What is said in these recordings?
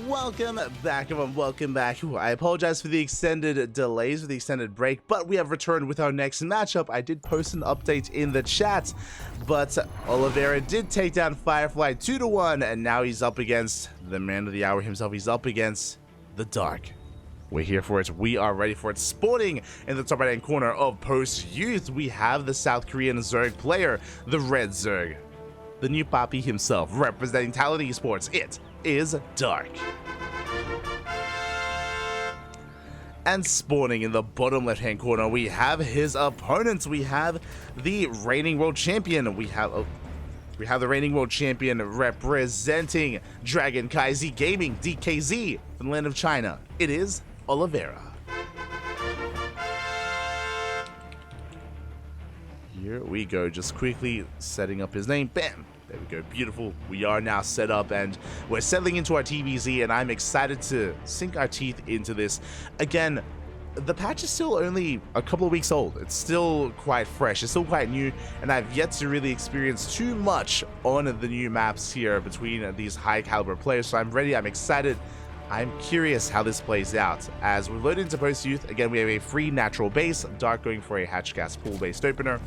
Welcome back, everyone. Welcome back. I apologize for the extended delays, for the extended break, but we have returned with our next matchup. I did post an update in the chat, but Oliveira did take down Firefly 2-1, and now he's up against the man of the hour himself. He's up against the Dark. We're here for it. We are ready for it. Sporting in the top right-hand corner of Post Youth, we have the South Korean Zerg player, the Red Zerg. The new Papi himself, representing Talent Esports. It is Dark. And spawning in the bottom left-hand corner, we have his opponents. We have the reigning world champion. We have the reigning world champion representing CranKy Gaming, DKZ, from the land of China. It is Oliveira. Here we go, just quickly setting up his name. Bam! There we go, beautiful. We are now set up and we're settling into our TvZ, and I'm excited to sink our teeth into this. Again, the patch is still only a couple of weeks old. It's still quite fresh, it's still quite new, and I've yet to really experience too much on the new maps here between these high caliber players. So I'm ready, I'm excited. I'm curious how this plays out. As we load into Post Youth, again, we have a free natural base, Dark going for a hatch gas pool based opener.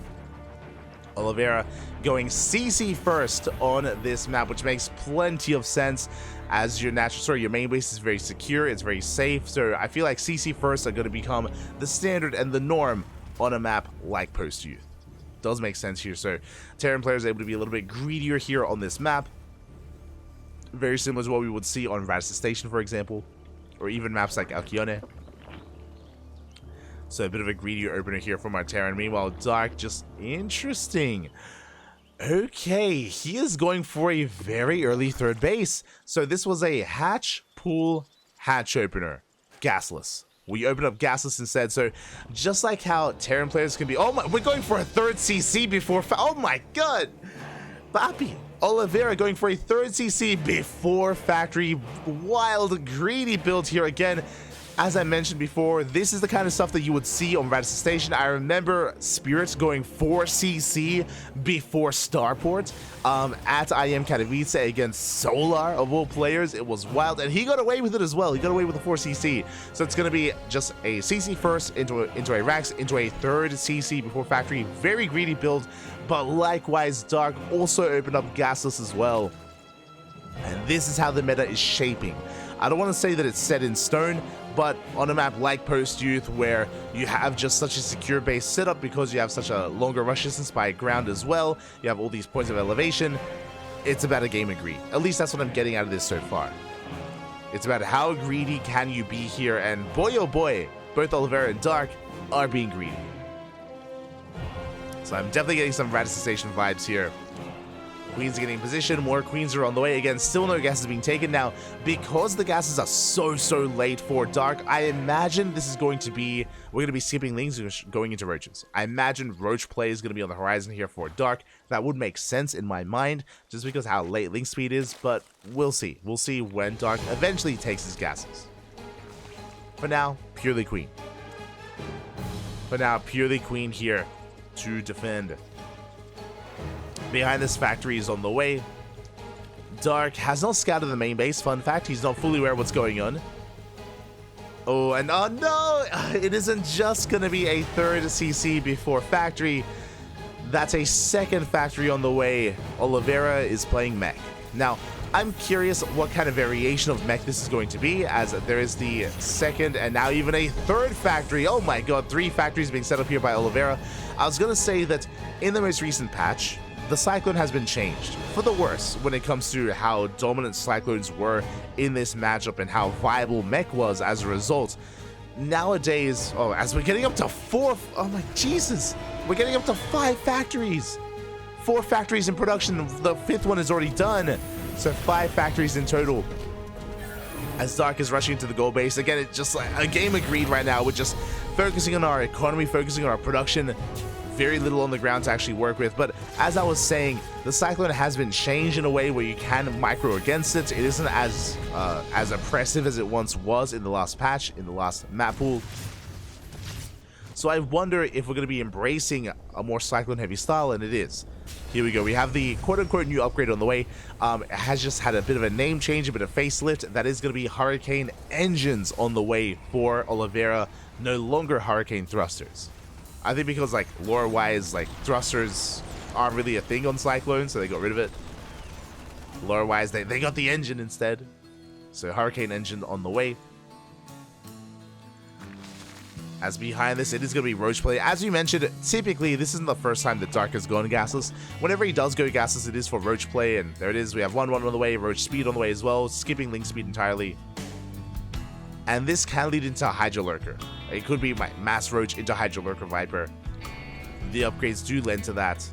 Oliveira going CC first on this map, which makes plenty of sense as your your main base is very secure, it's very safe. So I feel like CC first are going to become the standard and the norm on a map like Post Youth. Does make sense here. So Terran players are able to be a little bit greedier here on this map. Very similar to what we would see on Radisson Station, for example, or even maps like Alcione. So a bit of a greedier opener here from our Terran. Meanwhile, Dark, just interesting. Okay, he is going for a very early third base. So this was a hatch, pool, hatch opener. Gasless. We opened up gasless instead. So just like how Terran players can be... Oh my, we're going for a third CC before... Oh my god! Papi! Oliveira going for a third CC before factory. Wild, greedy build here again. As I mentioned before, this is the kind of stuff that you would see on Radisson Station. I remember Spirits going 4 CC before Starport at IM TvZ against Solar, of all players. It was wild, and he got away with it as well. He got away with the 4 CC. So it's going to be just a CC first into a Rax, into a third CC before factory. Very greedy build, but likewise, Dark also opened up gasless as well. And this is how the meta is shaping. I don't want to say that it's set in stone, but on a map like Post Youth, where you have just such a secure base setup because you have such a longer rush distance by ground as well, you have all these points of elevation, it's about a game of greed. At least that's what I'm getting out of this so far. It's about how greedy can you be here, and boy oh boy, both Oliveira and Dark are being greedy. So I'm definitely getting some Radisson Station vibes here. Queens are getting in position, more queens are on the way. Again, still no gas is being taken. Now, because the gases are so late for Dark, I imagine this is going to be, we're going to be skipping links going into roaches. I imagine roach play is going to be on the horizon here for Dark. That would make sense in my mind, just because how late link speed is, but we'll see. We'll see when Dark eventually takes his gases. For now, purely queen. For now, purely queen here to defend. Behind this factory is on the way. Dark has not scouted the main base. Fun fact, he's not fully aware of what's going on. Oh, and oh no! It isn't just going to be a third CC before factory. That's a second factory on the way. Oliveira is playing mech. Now, I'm curious what kind of variation of mech this is going to be, as there is the second and now even a third factory. Oh my god, 3 factories being set up here by Oliveira. I was going to say that in the most recent patch, the Cyclone has been changed for the worse when it comes to how dominant Cyclones were in this matchup and how viable mech was as a result. Nowadays, oh, as we're getting up to 4, oh my Jesus, we're getting up to 5 factories. 4 factories in production, the 5th one is already done. So 5 factories in total. As Dark is rushing into the goal base. Again, it's just like a game of greed right now. We're just focusing on our economy, focusing on our production. Very little on the ground to actually work with, but as I was saying, the Cyclone has been changed in a way where you can micro against it. It isn't as oppressive as it once was in the last patch, in the last map pool. So I wonder if we're going to be embracing a more Cyclone-heavy style, and it is. Here we go. We have the quote-unquote new upgrade on the way. It has just had a bit of a name change, a bit of facelift. That is going to be Hurricane engines on the way for Oliveira, no longer Hurricane thrusters. I think because, like, lore-wise, like, thrusters aren't really a thing on Cyclone, so they got rid of it. Lore-wise, they got the engine instead. So Hurricane engine on the way. As behind this, it is going to be Roach play. As you mentioned, typically, this isn't the first time that Dark has gone gasless. Whenever he does go gasless, it is for Roach play, and there it is. We have 1-1 on the way, Roach speed on the way as well, skipping Link speed entirely. And this can lead into Hydra Lurker. It could be Mass Roach into Hydra Lurker Viper. The upgrades do lend to that.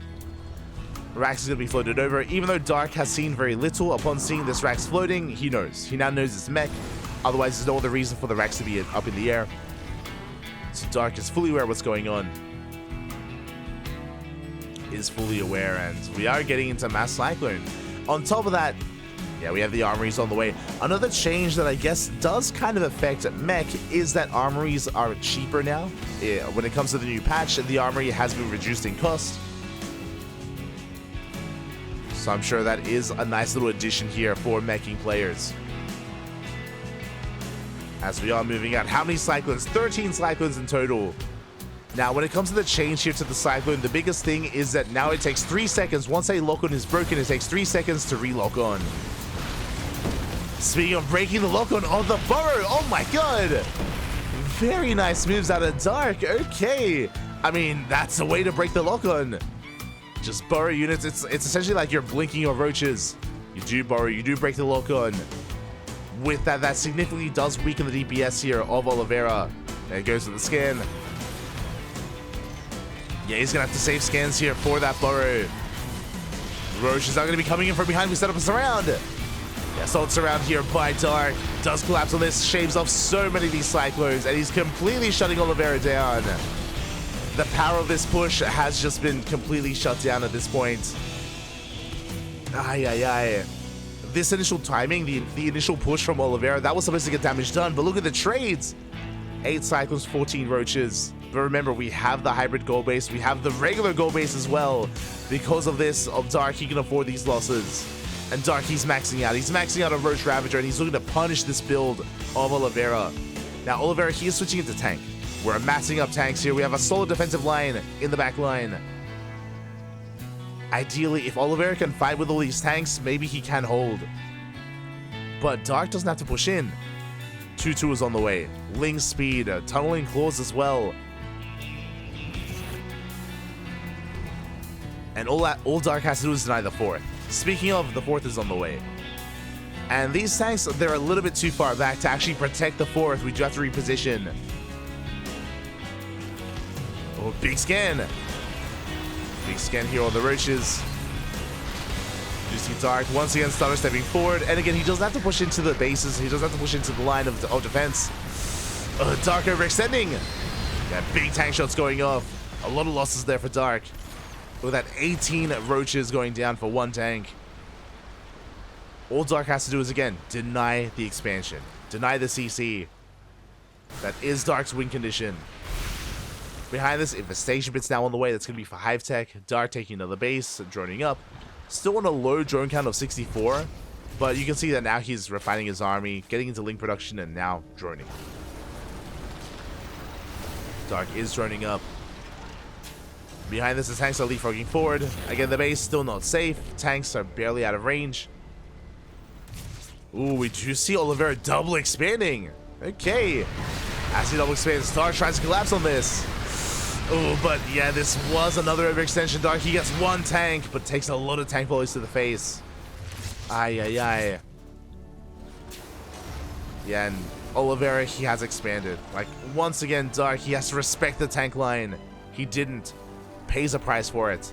Rax is going to be floated over. Even though Dark has seen very little, upon seeing this Rax floating, he knows. He now knows it's mech. Otherwise, there's no other reason for the Rax to be up in the air. So Dark is fully aware of what's going on. Is fully aware, and we are getting into Mass Cyclone. On top of that, yeah, we have the armories on the way. Another change that I guess does kind of affect mech is that armories are cheaper now. Yeah, when it comes to the new patch, the armory has been reduced in cost. So I'm sure that is a nice little addition here for meching players. As we are moving out, how many Cyclones? 13 Cyclones in total. Now, when it comes to the change here to the Cyclone, the biggest thing is that now it takes 3 seconds. Once a lock-on is broken, it takes 3 seconds to re-lock on. Speaking of breaking the lock-on on the burrow, oh my god! Very nice moves out of Dark, okay. I mean, that's the way to break the lock-on. Just burrow units, it's essentially like you're blinking your roaches. You do burrow, you do break the lock-on. With that significantly does weaken the DPS here of Oliveira. There it goes to the scan. Yeah, he's gonna have to save scans here for that burrow. Roach is now gonna be coming in from behind. We set up a surround. Yeah, solid surround here by Dark. Does collapse on this, shaves off so many of these Cyclones, and he's completely shutting Oliveira down. The power of this push has just been completely shut down at this point. Ay. This initial timing, the initial push from Oliveira, that was supposed to get damage done, but look at the trades. 8 Cyclones, 14 Roaches. But remember, we have the hybrid gold base, we have the regular gold base as well. Because of this, of Dark, he can afford these losses. And Dark, he's maxing out. He's maxing out a Roach Ravager, and he's looking to punish this build of Oliveira. Now, Oliveira, he is switching into tank. We're amassing up tanks here. We have a solid defensive line in the back line. Ideally, if Oliveira can fight with all these tanks, maybe he can hold. But Dark doesn't have to push in. 2-2 is on the way. Ling speed, tunneling claws as well. And all Dark has to do is deny the 4th. Speaking of, the 4th is on the way. And these tanks, they're a little bit too far back to actually protect the 4th. We do have to reposition. Oh, big scan. Big scan here on the Roaches. You see Dark once again started stepping forward, and again he doesn't have to push into the bases, he doesn't have to push into the line of defense. Dark overextending. Yeah, big tank shots going off. A lot of losses there for Dark. With that 18 Roaches going down for 1 tank. All Dark has to do is again deny the expansion, deny the CC. That is Dark's win condition. Behind this, infestation bit's now on the way. That's going to be for Hive Tech. Dark taking another base, droning up. Still on a low drone count of 64, but you can see that now he's refining his army, getting into link production, and now droning. Dark is droning up. Behind this, the tanks are leapfrogging forward. Again, the base still not safe. Tanks are barely out of range. Ooh, we do see Oliveira double expanding. Okay. As he double expands, Dark tries to collapse on this. Oh, but yeah, this was another overextension. Dark, he gets 1 tank, but takes a lot of tank volleys to the face. Ay. Yeah, and Oliveira, he has expanded. Like, once again, Dark, he has to respect the tank line. He didn't. Pays a price for it.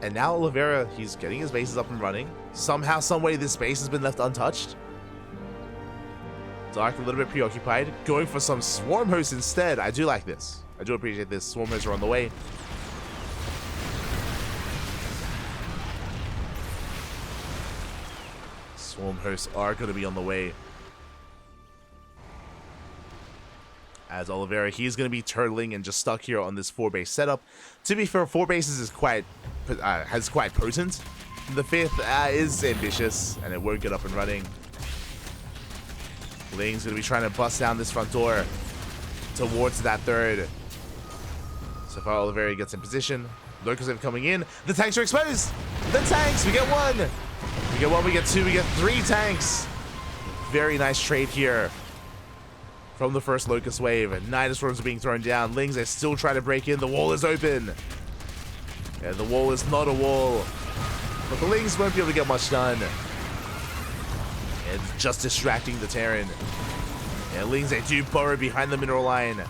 And now Oliveira, he's getting his bases up and running. Somehow, someway, this base has been left untouched. Dark, a little bit preoccupied. Going for some Swarm Hosts instead. I do like this. I do appreciate this. Swarm Hosts are on the way. Swarm Hosts are going to be on the way. As Oliveira, he's going to be turtling and just stuck here on this 4-base setup. To be fair, 4 bases is quite potent. The 5th is ambitious, and it won't get up and running. Ling's going to be trying to bust down this front door towards that 3rd. So far, Oliveira gets in position. Locust coming in. The tanks are exposed. The tanks. We get 1. We get 1. We get 2. We get 3 tanks. Very nice trade here from the first Locust wave. 9 swarms are being thrown down. Lings, they still try to break in. The wall is open. Yeah, the wall is not a wall. But the Lings won't be able to get much done. And just distracting the Terran. Yeah, Lings, they do burrow behind the mineral line.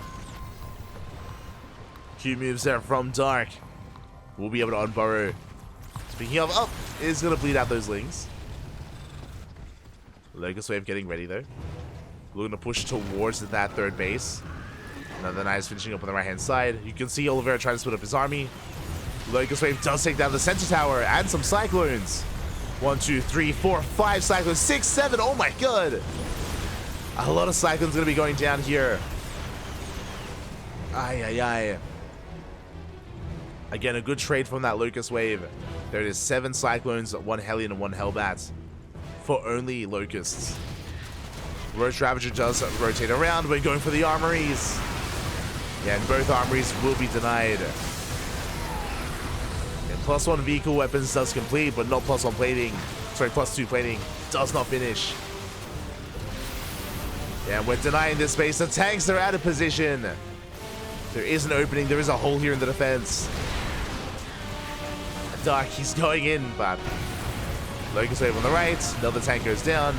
Q moves there from Dark. We'll be able to unburrow. Speaking of, is going to bleed out those Lings. Locust wave getting ready though. Looking to push towards that 3rd base. Another Knight is finishing up on the right hand side. You can see Oliveira trying to split up his army. Locust wave does take down the center tower and some Cyclones. 1, 2, 3, 4, 5 Cyclones. 6, 7. Oh my god. A lot of Cyclones going to be going down here. Ay. Again, a good trade from that Locust wave. There it is. 7 Cyclones, 1 Hellion, and 1 Hellbat. For only Locusts. Roach Ravager does rotate around. We're going for the armories. Yeah, and both armories will be denied. And +1 vehicle weapons does complete, but not +1 plating. Sorry, +2 plating does not finish. Yeah, we're denying this space. The tanks are out of position. There is an opening. There is a hole here in the defense. Dark, he's going in, but Locust wave on the right. Another tank goes down.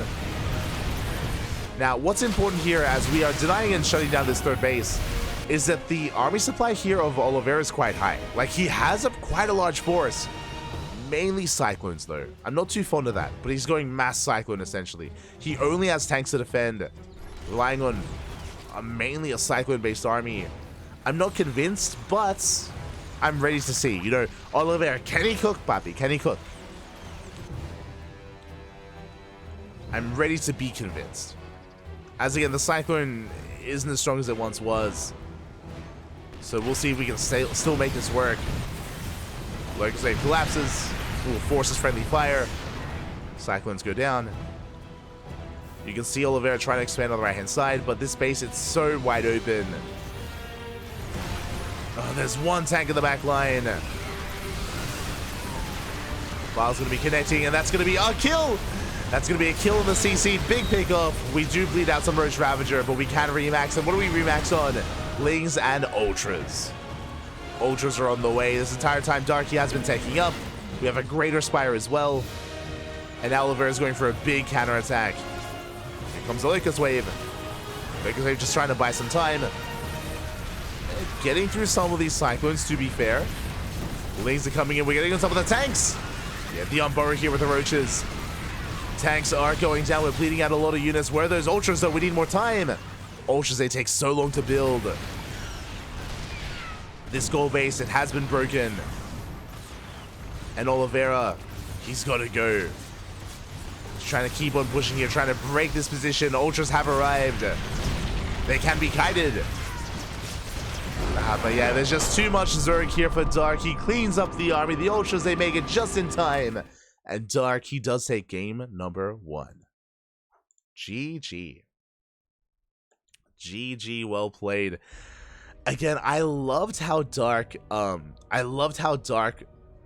Now, what's important here as we are denying and shutting down this 3rd base is that the army supply here of Oliveira is quite high. Like, he has quite a large force. Mainly Cyclones, though. I'm not too fond of that, but he's going mass Cyclone, essentially. He only has tanks to defend, relying on mainly a Cyclone-based army. I'm not convinced, but I'm ready to see. You know, Oliveira, can he cook, papi? Can he cook? I'm ready to be convinced. As again, the Cyclone isn't as strong as it once was. So we'll see if we can still make this work. Locust wave collapses. Ooh, forces friendly fire. Cyclones go down. You can see Oliveira trying to expand on the right hand side, but this base, it's so wide open. Oh, there's 1 tank in the back line. File's going to be connecting, and that's going to be a kill. That's going to be a kill in the CC. Big pickoff. We do bleed out some Roach Ravager, but we can remax. And what do we remax on? Lings and Ultras. Ultras are on the way. This entire time, Darky has been taking up. We have a Greater Spire as well. And now Oliveira is going for a big counterattack. Here comes the Locust wave. Locust wave just trying to buy some time. Getting through some of these Cyclones, to be fair. Lings are coming in. We're getting on top of the tanks. Yeah, the unburrow here with the Roaches. Tanks are going down. We're bleeding out a lot of units. Where are those Ultras, though? We need more time. Ultras, they take so long to build. This goal base, it has been broken. And Oliveira, he's got to go. He's trying to keep on pushing here, trying to break this position. Ultras have arrived. They can be kited. But yeah, there's just too much Zerg here for Dark. He cleans up the army. The Ultras, they make it just in time. And Dark, he does take game number 1. GG. GG, well played. Again, I loved how Dark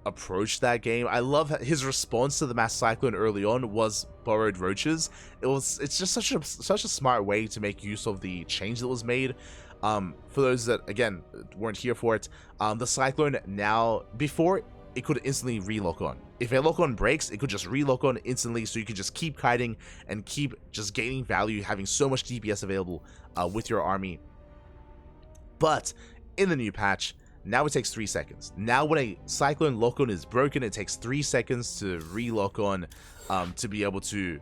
approached that game. I love his response to the mass cyclone early on was borrowed roaches. It's just such a smart way to make use of the change that was made. For those that again weren't here for it, the cyclone now, before, it could instantly relock on. If a lock on breaks, it could just relock on instantly, so you could just keep kiting and keep just gaining value, having so much DPS available with your army. But in the new patch, now it takes 3 seconds. Now when a cyclone lock on is broken, it takes 3 seconds to relock on, to be able to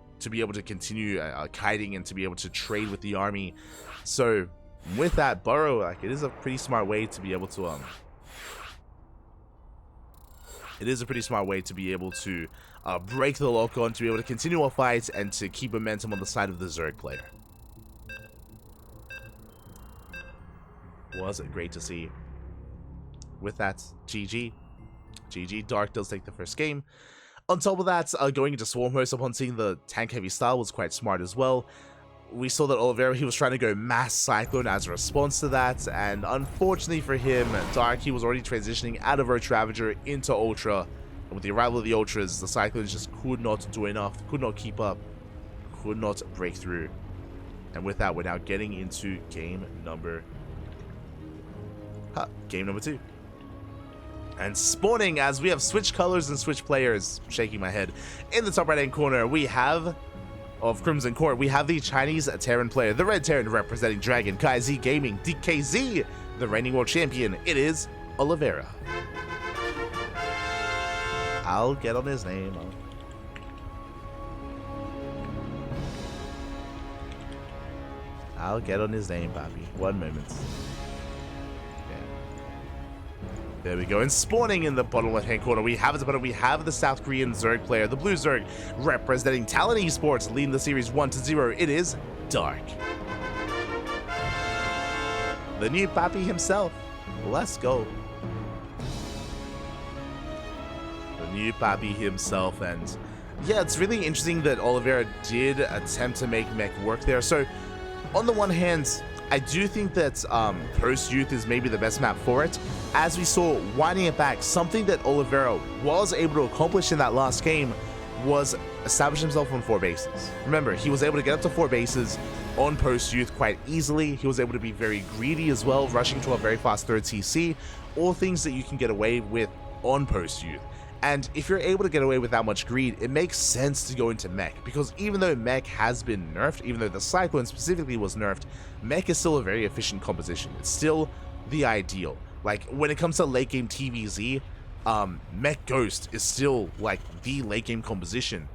continue kiting and to be able to trade with the army. So with that burrow, like, it is a pretty smart way to be able to break the lock on, to be able to continue our fights and to keep momentum on the side of the Zerg player. Was great to see. With that, GG. GG. Dark does take the first game. On top of that, going into Swarm Host upon seeing the tank-heavy style was quite smart as well. We saw that Oliveira, he was trying to go Mass Cyclone as a response to that, and unfortunately for him, Dark, he was already transitioning out of Roach Ravager into Ultra, and with the arrival of the Ultras, the Cyclones just could not do enough, could not keep up, could not break through. And with that, we're now getting into game number 2. And spawning as we have switched colors and switched players, shaking my head. In the top right hand corner, we have, of Crimson Court, we have the Chinese Terran player, the Red Terran representing Dragon Kai Z Gaming, TvZ, the reigning world champion. It is Oliveira. I'll get on his name. I'll get on his name, Bobby. 1 moment. There we go. And spawning in the bottom left-hand corner, we have the South Korean Zerg player, the Blue Zerg, representing Talent Esports, leading the series 1-0. It is Dark. The new Papi himself. Let's go. The new Papi himself. And yeah, it's really interesting that Oliveira did attempt to make mech work there. So on the one hand, I do think that Post-Youth is maybe the best map for it. As we saw, winding it back, something that Oliveira was able to accomplish in that last game was establish himself on 4 bases. Remember, he was able to get up to 4 bases on Post-Youth quite easily. He was able to be very greedy as well, rushing to a very fast 3rd CC, all things that you can get away with on Post-Youth. And if you're able to get away with that much greed, it makes sense to go into mech, because even though mech has been nerfed, even though the Cyclone specifically was nerfed, mech is still a very efficient composition. It's still the ideal. Like, when it comes to late game TvZ, Mech Ghost is still like the late game composition.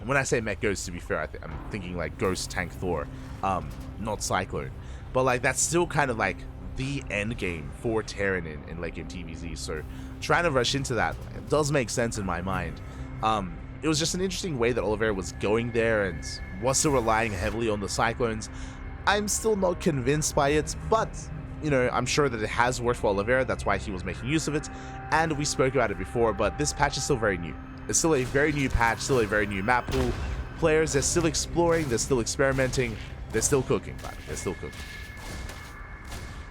When I say Mech Ghost, to be fair, I'm thinking like Ghost Tank Thor, not Cyclone. But like, that's still kind of like the end game for Terran in late game TvZ. So trying to rush into that, it does make sense in my mind. It was just an interesting way that Oliveira was going there and was still relying heavily on the Cyclones. I'm still not convinced by it, but you know, I'm sure that it has worked for Oliveira. That's why he was making use of it, and we spoke about it before, but this patch is still very new. It's still a very new patch, still a very new map pool. Players, they're still exploring, they're still experimenting, they're still cooking, buddy. They're still cooking.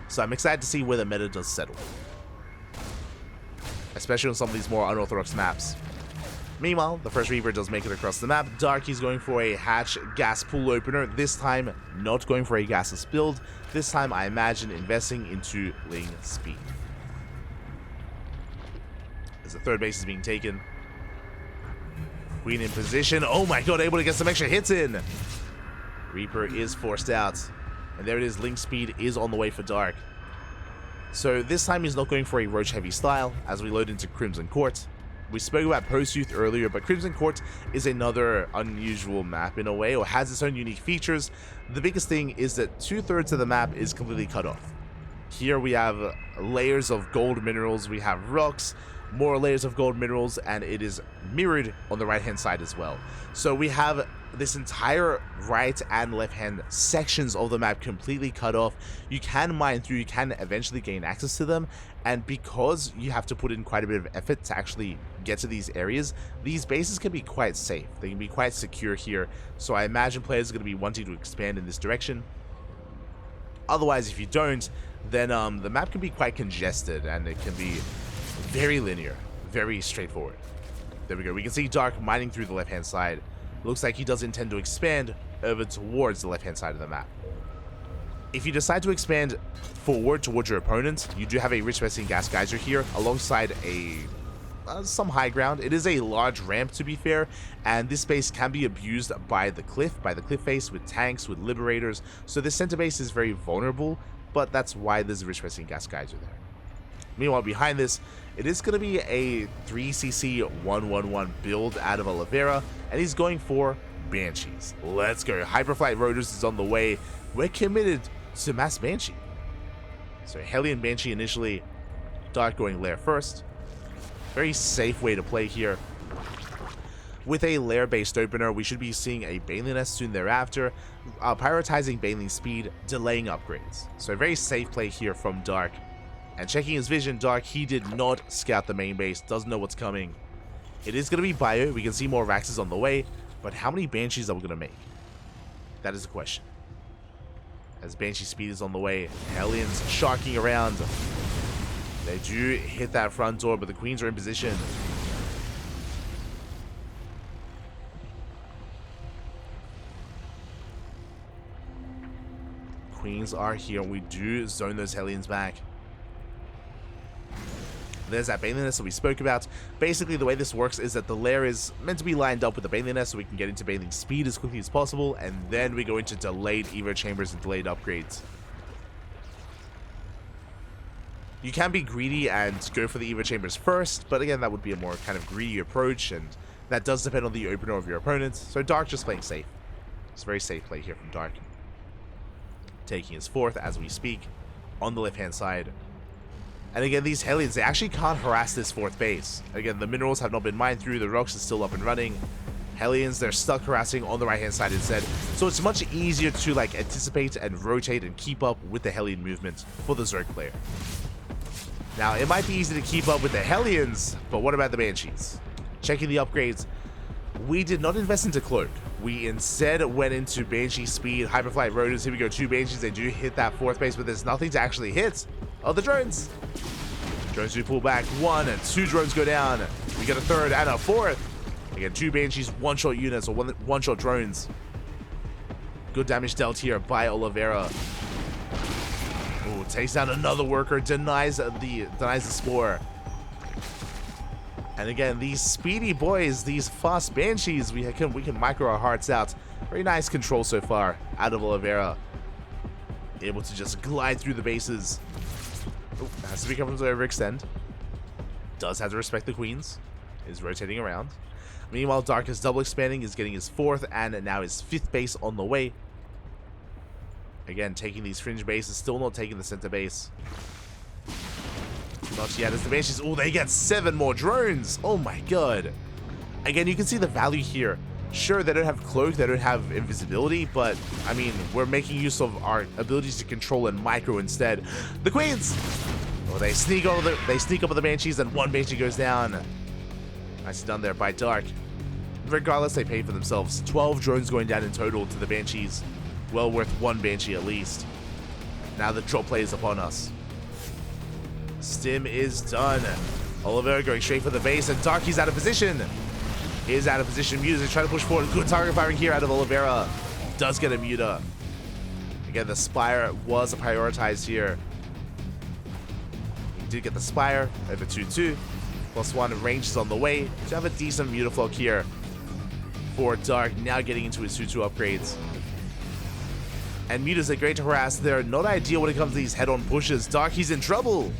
So I'm excited to see where the meta does settle, especially on some of these more unorthodox maps. Meanwhile, the first Reaper does make it across the map. Darky's going for a hatch gas pool opener. This time, not going for a gasless build. This time, I imagine investing into Ling speed. As the 3rd base is being taken. Queen in position. Oh my god, able to get some extra hits in. Reaper is forced out. And there it is, Ling speed is on the way for Dark. So this time he's not going for a Roach heavy style as we load into Crimson Court. We spoke about Post-Youth earlier, but Crimson Court is another unusual map in a way, or has its own unique features. The biggest thing is that 2/3 of the map is completely cut off. Here we have layers of gold minerals, we have rocks, more layers of gold minerals, and it is mirrored on the right-hand side as well. So we have this entire right and left-hand sections of the map completely cut off. You can mine through, you can eventually gain access to them, and because you have to put in quite a bit of effort to actually get to these areas, these bases can be quite safe. They can be quite secure here, so I imagine players are going to be wanting to expand in this direction. Otherwise, if you don't, then the map can be quite congested, and it can be very linear, very straightforward. There we go. We can see Dark mining through the left-hand side. Looks like he does intend to expand over towards the left-hand side of the map. If you decide to expand forward towards your opponent, you do have a rich vesting gas geyser here alongside some high ground. It is a large ramp, to be fair, and this base can be abused by the cliff face with tanks, with liberators. So this center base is very vulnerable, but that's why there's a rich vesting gas geyser there. Meanwhile, behind this, it is going to be a 3cc 111 build out of Oliveira, and he's going for Banshees. Let's go. Hyperflight Rotors is on the way. We're committed to Mass Banshee. So Hellion Banshee initially, Dark going lair first. Very safe way to play here. with a lair-based opener, we should be seeing a Baneling nest soon thereafter, prioritizing Baneling speed, delaying upgrades. So very safe play here from Dark. And checking his vision, Dark, he did not scout the main base, doesn't know what's coming. It is going to be bio, we can see more Raxes on the way, but how many Banshees are we going to make? That is the question. As Banshee speed is on the way, Hellions sharking around. They do hit that front door, but the Queens are in position. Queens are here, and we do zone those Hellions back. There's that Baneling nest that we spoke about. Basically, the way this works is that the lair is meant to be lined up with the Baneling nest so we can get into Baneling speed as quickly as possible, and then we go into delayed Evo chambers and delayed upgrades. You can be greedy and go for the Evo chambers first, but again, that would be a more kind of greedy approach, and that does depend on the opener of your opponent. So Dark just playing safe. It's a very safe play here from Dark. Taking his 4th as we speak on the left-hand side. And again, these Hellions, they actually can't harass this 4th base. Again, the minerals have not been mined through, the rocks are still up and running. Hellions, they're stuck harassing on the right-hand side instead. So it's much easier to like anticipate and rotate and keep up with the Hellion movement for the Zerg player. Now, it might be easy to keep up with the Hellions, but what about the Banshees? Checking the upgrades, we did not invest into Cloak. We instead went into Banshee speed, Hyperflight Rotors. Here we go, 2 Banshees, they do hit that 4th base, but there's nothing to actually hit. Oh, the drones. Drones do pull back. 1 and 2 drones go down. We get a 3rd and a 4th. Again, 2 Banshees, 1-shot units, or one-shot drones. Good damage dealt here by Oliveira. Ooh, takes down another worker, denies the spore. And again, these speedy boys, these fast Banshees, we can micro our hearts out. Very nice control so far out of Oliveira. Able to just glide through the bases. Oh, has to be coming to overextend. Does have to respect the Queens. Is rotating around. Meanwhile, Dark is double expanding, is getting his 4th and now his 5th base on the way. Again, taking these fringe bases, still not taking the center base. Not yet as the Banshees. Oh, they get 7 more drones. Oh my god. Again, you can see the value here. Sure, they don't have Cloak, they don't have Invisibility, but, I mean, we're making use of our abilities to control and micro instead. The Queens! Oh, they sneak up with the Banshees, and 1 Banshee goes down. Nicely done there by Dark. Regardless, they pay for themselves. 12 drones going down in total to the Banshees. Well worth 1 Banshee at least. Now the drop play is upon us. Stim is done. Oliveira going straight for the base, and Darky's out of position. Is out of position. Mutas trying to push forward. Good target firing here out of Oliveira. Does get a Muta. Again, the Spire was prioritized here. He did get the Spire over 2-2. +1 range is on the way to have a decent Mutaflock here for Dark, now getting into his 2-2 upgrades. And Mutas are great to harass. They're not ideal when it comes to these head-on pushes. Dark, he's in trouble.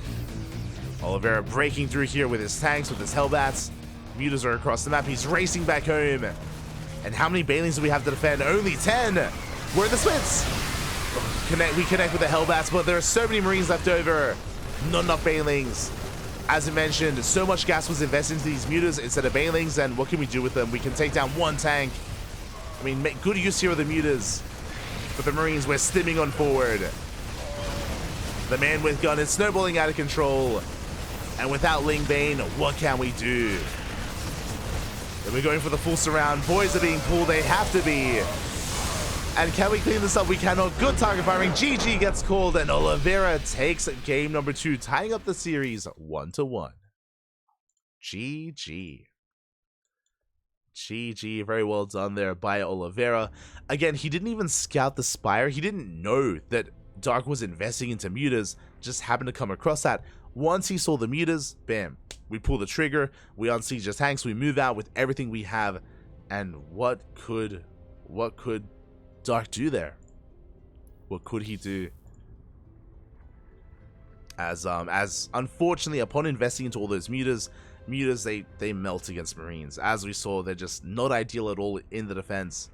Oliveira breaking through here with his tanks, with his Hellbats. Mutas are across the map. He's racing back home. And how many Banelings do we have to defend? Only 10. We're in the splits. We connect with the Hellbats, but there are so many Marines left over. Not enough Banelings. As I mentioned, so much gas was invested into these Mutas instead of Banelings, and what can we do with them? We can take down 1 tank. I mean, make good use here of the Mutas. But the Marines, we're stimming on forward. The man with gun is snowballing out of control. And without Ling Bane, what can we do? And we're going for the full surround. Boys are being pulled, they have to be. And can we clean this up? We cannot. Good target firing. GG gets called, and Oliveira takes game number 2, tying up the series 1-1. GG. GG, very well done there by Oliveira. Again, he didn't even scout the Spire. He didn't know that Dark was investing into Mutas. Just happened to come across that. Once he saw the Mutas, bam, we pull the trigger, we unsiege the tanks, we move out with everything we have. And what could Dark do there? What could he do? As unfortunately, upon investing into all those Mutas, they melt against Marines. As we saw, they're just not ideal at all in the defense.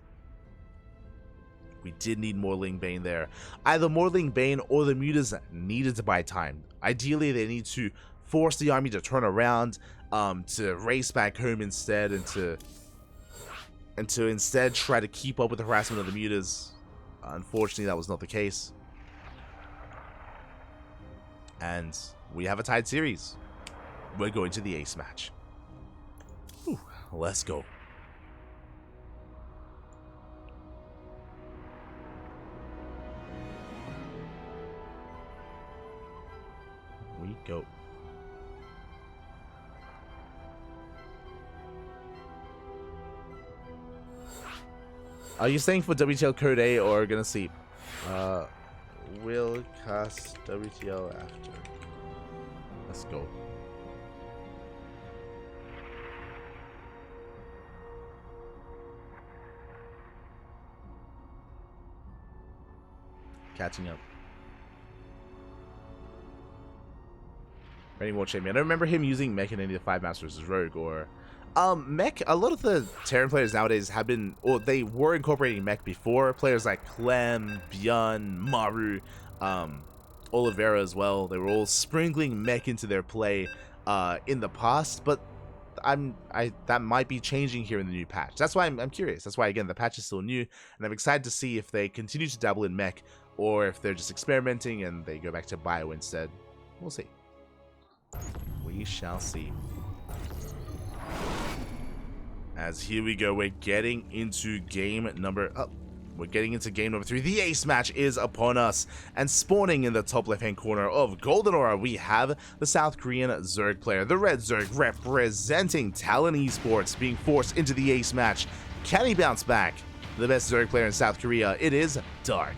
We did need more Ling Bane there. Either more Ling Bane or the Mutas needed to buy time. Ideally, they need to force the army to turn around, to race back home instead, and to and to instead try to keep up with the harassment of the mutas. Unfortunately, that was not the case. And we have a tied series. We're going to the ace match. Whew, let's go. We go. Are you staying for WTL Code A or gonna sleep? We'll cast WTL after. Let's go. Catching up. Ready more champion. I don't remember him using mech in any of the 5 masters as rogue or mech. A lot of the Terran players nowadays have been, or they were incorporating mech before. Players like Clem, Björn, Maru, Oliveira as well. They were all sprinkling mech into their play in the past, but that might be changing here in the new patch. That's why I'm curious. That's why, again, the patch is still new, and I'm excited to see if they continue to dabble in mech or if they're just experimenting and they go back to bio instead. We'll see. We shall see. As here we go, we're getting into game number... we're getting into game number 3. The ace match is upon us. And spawning in the top left-hand corner of Golden Aura, we have the South Korean Zerg player. The red Zerg representing Talon Esports being forced into the ace match. Can he bounce back? The best Zerg player in South Korea, it is Dark.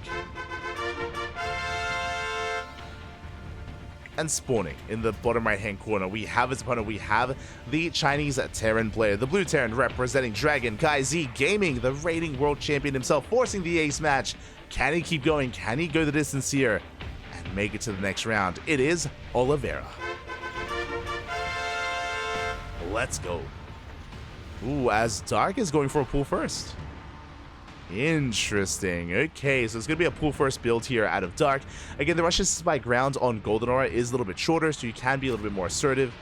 And spawning in the bottom right hand corner, we have his opponent. We have the Chinese Terran player, the blue Terran representing TvZ Gaming, the reigning world champion himself, forcing the ace match. Can he keep going? Can he go the distance here and make it to the next round? It is Oliveira. Let's go. Ooh, as Dark is going for a pull first. Interesting. Okay, so it's going to be a pull first build here out of Dark. Again, the rush distance by ground on Golden Aura is a little bit shorter, so you can be a little bit more assertive.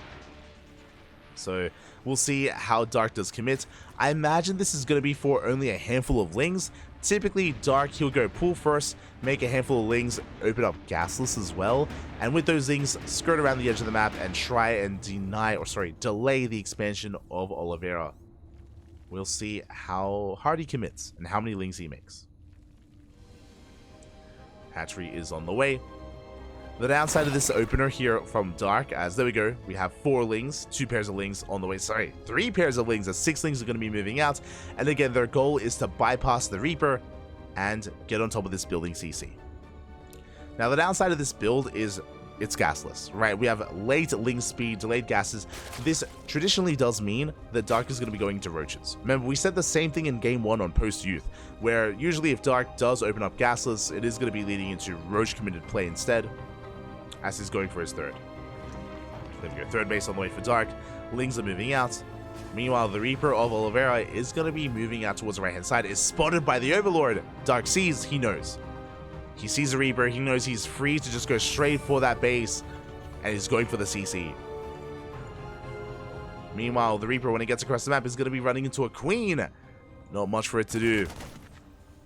So we'll see how Dark does commit. I imagine this is going to be for only a handful of lings. Typically, Dark, he'll go pull first, make a handful of lings, open up gasless as well, and with those lings, skirt around the edge of the map and try and delay the expansion of Oliveira. We'll see how hard he commits and how many lings he makes. Hatchery is on the way. The downside of this opener here from Dark, as there we go, we have 4 lings, 2 pairs of lings on the way, 3 pairs of lings, as 6 lings are going to be moving out. And again, their goal is to bypass the Reaper and get on top of this building CC. Now, the downside of this build is it's gasless, right? We have late ling speed, delayed gases. This traditionally does mean that Dark is going to be going to roaches. Remember, we said the same thing in game 1 on post-youth, where usually if Dark does open up gasless, it is going to be leading into roach committed play instead, as he's going for his third. There we go, third base on the way for Dark. Lings are moving out. Meanwhile, the Reaper of Oliveira is going to be moving out towards the right-hand side, is spotted by the Overlord. Dark sees, he knows. He sees the Reaper, he knows he's free to just go straight for that base, and he's going for the CC. Meanwhile, the Reaper, when he gets across the map, is going to be running into a Queen. Not much for it to do.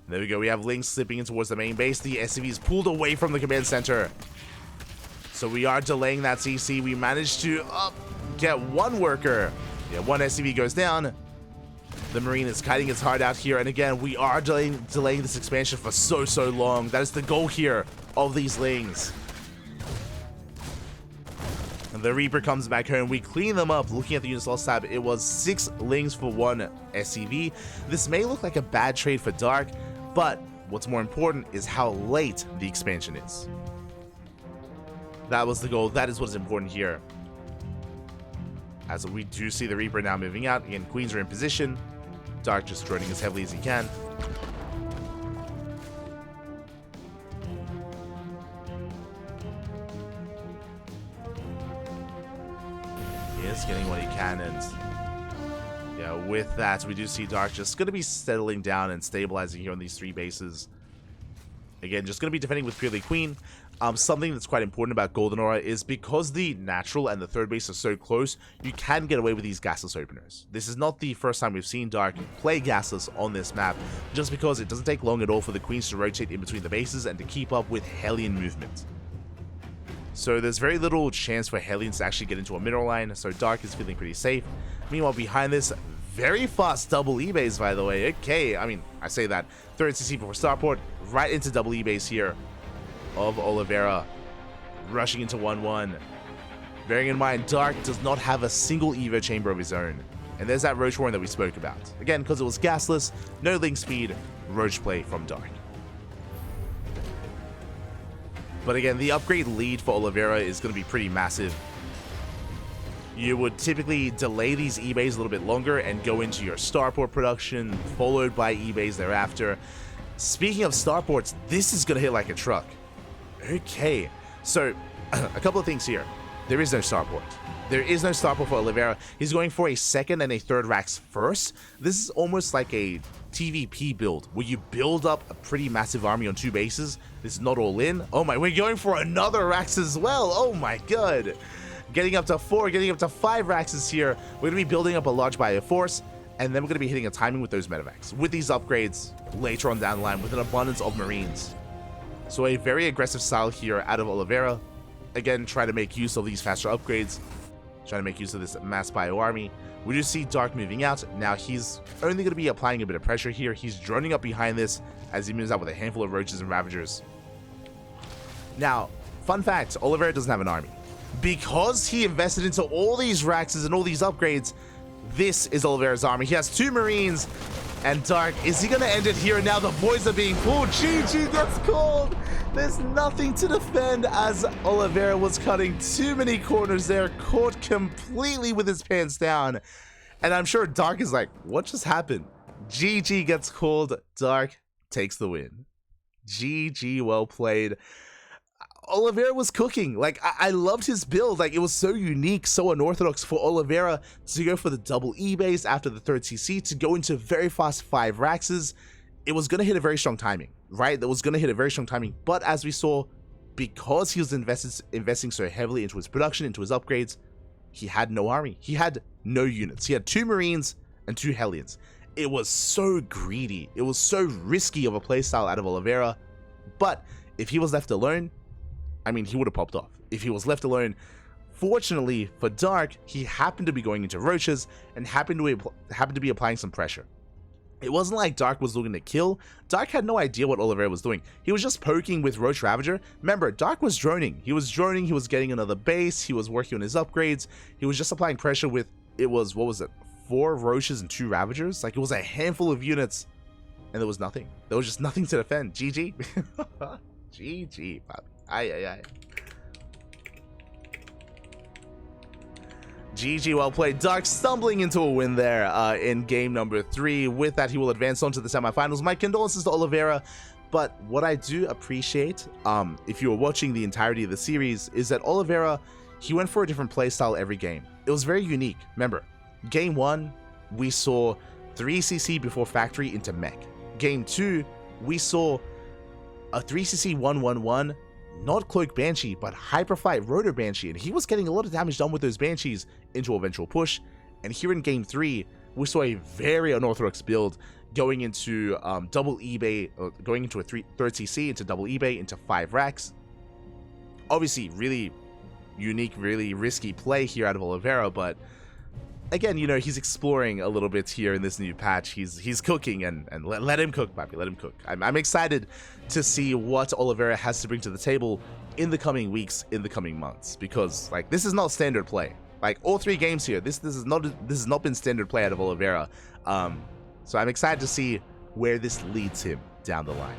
There we go, we have Link slipping in towards the main base. The SCV is pulled away from the command center. So we are delaying that CC. We managed to get one worker. Yeah, one SCV goes down. The Marine is kiting its heart out here, and again, we are delaying this expansion for so long. That is the goal here of these lings. And the Reaper comes back home. We clean them up. Looking at the units lost tab, it was 6 lings for 1 SCV. This may look like a bad trade for Dark, but what's more important is how late the expansion is. That was the goal. That is what is important here. As we do see the Reaper now moving out. Again, Queens are in position. Dark just droning as heavily as he can. He is getting what he can, and yeah, with that, we do see Dark just going to be settling down and stabilizing here on these 3 bases. Again, just going to be defending with purely Queen. Something that's quite important about Golden Aura is because the natural and the third base are so close, you can get away with these gasless openers. This is not the first time we've seen Dark play gasless on this map, just because it doesn't take long at all for the Queens to rotate in between the bases and to keep up with Hellion movement. So there's very little chance for Hellions to actually get into a middle line, so Dark is feeling pretty safe. Meanwhile, behind this, very fast double E-base, by the way. Okay, I mean, I say that. Third CC before starport, right into double E-base here of Oliveira, rushing into 1-1. Bearing in mind, Dark does not have a single Evo chamber of his own. And there's that Roach Warren that we spoke about. Again, because it was gasless, no link speed, Roach play from Dark. But again, the upgrade lead for Oliveira is going to be pretty massive. You would typically delay these E-bays a little bit longer and go into your starport production, followed by E-bays thereafter. Speaking of starports, this is going to hit like a truck. Okay, so a couple of things here. There is no starport. There is no starport for Oliveira. He's going for a second and a third racks first. This is almost like a TVP build, where you build up a pretty massive army on two bases. This is not all in. Oh my, we're going for another racks as well. Oh my god. Getting up to 4, getting up to 5 racks here. We're going to be building up a large bio force, and then we're going to be hitting a timing with those medevacs, with these upgrades later on down the line, with an abundance of Marines. So a very aggressive style here out of Oliveira. Again, try to make use of these faster upgrades, trying to make use of this mass bio army. We just see Dark moving out. Now he's only going to be applying a bit of pressure here. He's droning up behind this as he moves out with a handful of Roaches and Ravagers. Now, fun fact, Oliveira doesn't have an army. Because he invested into all these Raxes and all these upgrades, this is Oliveira's army. He has 2 Marines, and Dark, is he going to end it here? Now the boys are being pulled. GG gets called. There's nothing to defend as Oliveira was cutting too many corners there, caught completely with his pants down. And I'm sure Dark is like, what just happened? GG gets called. Dark takes the win. GG, well played. Oliveira was cooking. Like, I loved his build. Like, it was so unique, so unorthodox for Oliveira to go for the double E-base after the third CC, to go into very fast 5 Raxes. It was going to hit a very strong timing, right? That was going to hit a very strong timing. But as we saw, because he was investing so heavily into his production, into his upgrades, he had no army. He had no units. He had 2 Marines and 2 Hellions. It was so greedy. It was so risky of a playstyle out of Oliveira. But if he was left alone, I mean, he would have popped off. If he was left alone, fortunately for Dark, he happened to be going into Roaches and happened to be applying some pressure. It wasn't like Dark was looking to kill. Dark had no idea what Oliveira was doing. He was just poking with Roach Ravager. Remember, Dark was droning. He was droning, he was getting another base, he was working on his upgrades. He was just applying pressure with, it was, what was it, 4 Roaches and 2 Ravagers? Like, it was a handful of units, and there was nothing. There was just nothing to defend. GG. GG, Bobby. Aye. GG, well played. Dark stumbling into a win there in game number 3. With that, he will advance on to the semifinals. My condolences to Oliveira, but what I do appreciate, if you were watching the entirety of the series, is that Oliveira, he went for a different playstyle every game. It was very unique. Remember, game 1, we saw 3cc before factory into mech. Game 2, we saw a 3cc 1-1-1, not Cloak Banshee, but Hyperfight Rotor Banshee, and he was getting a lot of damage done with those Banshees into eventual push. And here in game 3, we saw a very unorthodox build going into double eBay, going into a third CC, into double eBay, into 5 racks. Obviously, really unique, really risky play here out of Oliveira, but again, you know, he's exploring a little bit here in this new patch. He's cooking, and let him cook, Bobby. Let him cook. I'm excited to see what Oliveira has to bring to the table in the coming weeks, in the coming months, because like, this is not standard play. Like, all 3 games here, this has not been standard play out of Oliveira. So I'm excited to see where this leads him down the line.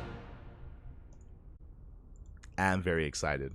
I'm very excited.